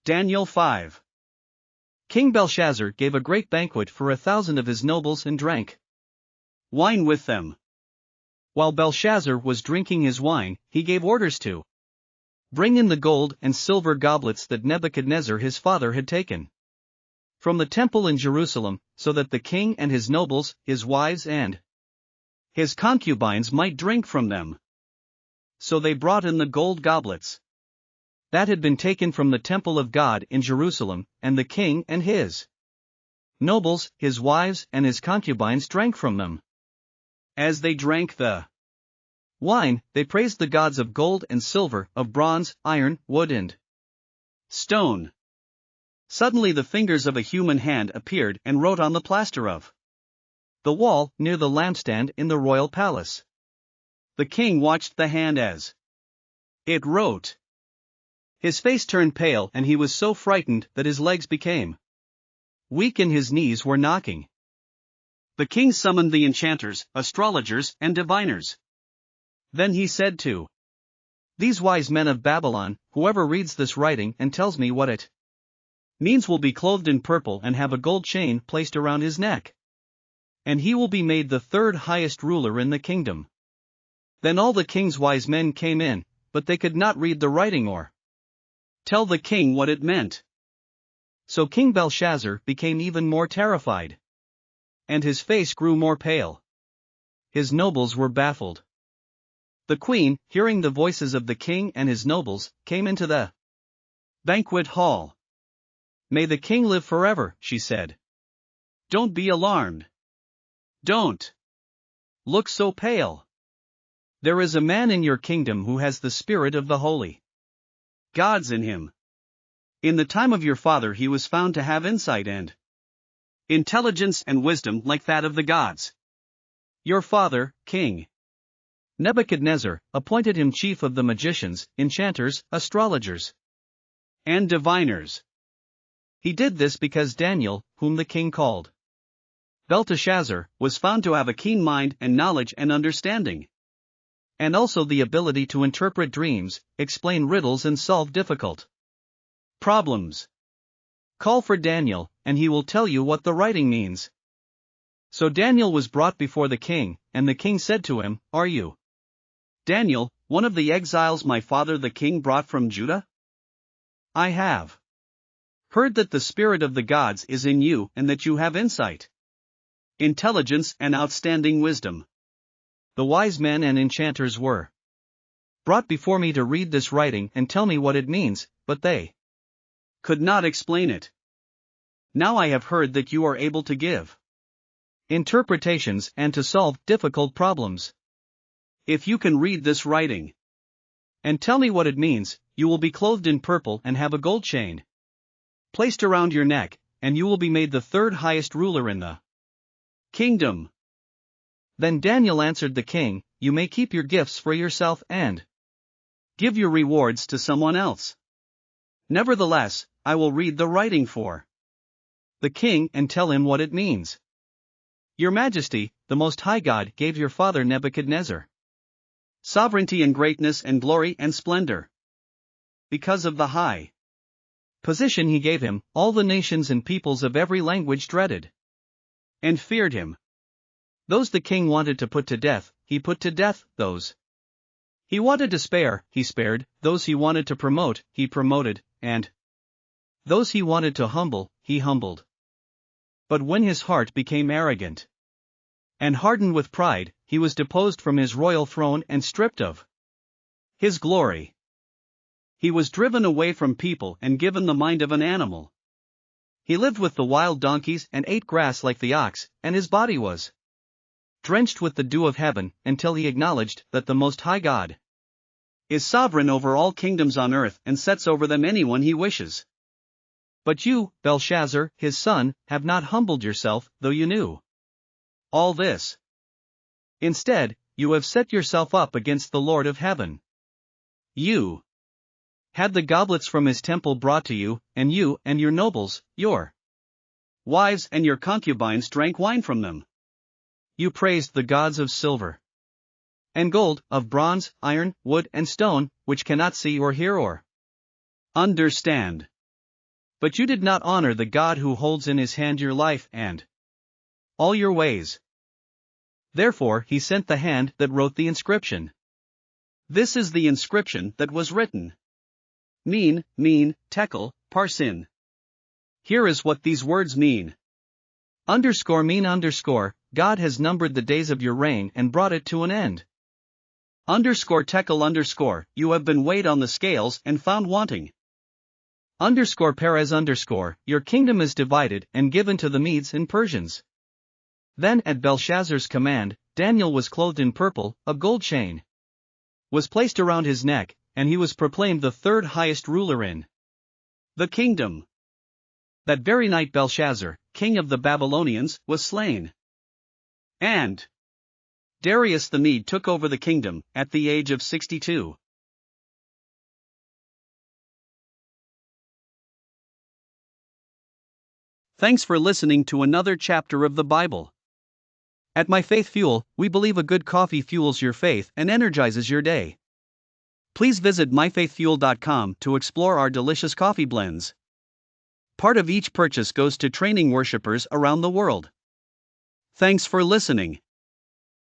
Daniel 5. King Belshazzar gave a great banquet for 1,000 of his nobles and drank wine with them. While Belshazzar was drinking his wine, he gave orders to bring in the gold and silver goblets that Nebuchadnezzar his father had taken from the temple in Jerusalem, so that the king and his nobles, his wives and his concubines might drink from them. So they brought in the gold goblets that had been taken from the temple of God in Jerusalem, and the king and his nobles, his wives and his concubines drank from them. As they drank the wine, they praised the gods of gold and silver, of bronze, iron, wood and stone. Suddenly the fingers of a human hand appeared and wrote on the plaster of the wall near the lampstand in the royal palace. The king watched the hand as it wrote. His face turned pale and he was so frightened that his legs became weak and his knees were knocking. The king summoned the enchanters, astrologers, and diviners. Then he said to these wise men of Babylon, whoever reads this writing and tells me what it means will be clothed in purple and have a gold chain placed around his neck. And he will be made the third highest ruler in the kingdom. Then all the king's wise men came in, but they could not read the writing or tell the king what it meant. So King Belshazzar became even more terrified. And his face grew more pale. His nobles were baffled. The queen, hearing the voices of the king and his nobles, came into the banquet hall. "May the king live forever," she said. "Don't be alarmed. Don't look so pale. There is a man in your kingdom who has the spirit of the holy gods in him. In the time of your father he was found to have insight and intelligence and wisdom like that of the gods. Your father, King Nebuchadnezzar, appointed him chief of the magicians, enchanters, astrologers, and diviners. He did this because Daniel, whom the king called Belteshazzar, was found to have a keen mind and knowledge and understanding, and also the ability to interpret dreams, explain riddles and solve difficult problems. Call for Daniel, and he will tell you what the writing means." So Daniel was brought before the king, and the king said to him, "Are you Daniel, one of the exiles my father the king brought from Judah? I have heard that the spirit of the gods is in you and that you have insight, intelligence and outstanding wisdom." The wise men and enchanters were brought before me to read this writing and tell me what it means, but they could not explain it. Now I have heard that you are able to give interpretations and to solve difficult problems. If you can read this writing and tell me what it means, you will be clothed in purple and have a gold chain placed around your neck, and you will be made the third highest ruler in the kingdom. Then Daniel answered the king, "You may keep your gifts for yourself and give your rewards to someone else. Nevertheless, I will read the writing for the king and tell him what it means. Your Majesty, the Most High God gave your father Nebuchadnezzar sovereignty and greatness and glory and splendor. Because of the high position he gave him, all the nations and peoples of every language dreaded and feared him. Those the king wanted to put to death, he put to death; those he wanted to spare, he spared; those he wanted to promote, he promoted, and those he wanted to humble, he humbled. But when his heart became arrogant and hardened with pride, he was deposed from his royal throne and stripped of his glory. He was driven away from people and given the mind of an animal. He lived with the wild donkeys and ate grass like the ox, and his body was drenched with the dew of heaven, until he acknowledged that the Most High God is sovereign over all kingdoms on earth and sets over them anyone he wishes. But you, Belshazzar, his son, have not humbled yourself, though you knew all this. Instead, you have set yourself up against the Lord of heaven. You had the goblets from his temple brought to you, and you and your nobles, your wives and your concubines drank wine from them. You praised the gods of silver and gold, of bronze, iron, wood and stone, which cannot see or hear or understand. But you did not honor the God who holds in his hand your life and all your ways. Therefore he sent the hand that wrote the inscription. This is the inscription that was written. Mean, tekel, parsin. Here is what these words mean. Mean, God has numbered the days of your reign and brought it to an end. Tekel, you have been weighed on the scales and found wanting. Perez, your kingdom is divided and given to the Medes and Persians. Then at Belshazzar's command, Daniel was clothed in purple, a gold chain was placed around his neck, and he was proclaimed the third highest ruler in the kingdom. That very night Belshazzar, king of the Babylonians, was slain. And Darius the Mede took over the kingdom, at the age of 62. Thanks for listening to another chapter of the Bible. At My Faith Fuel, we believe a good coffee fuels your faith and energizes your day. Please visit myfaithfuel.com to explore our delicious coffee blends. Part of each purchase goes to training worshipers around the world. Thanks for listening.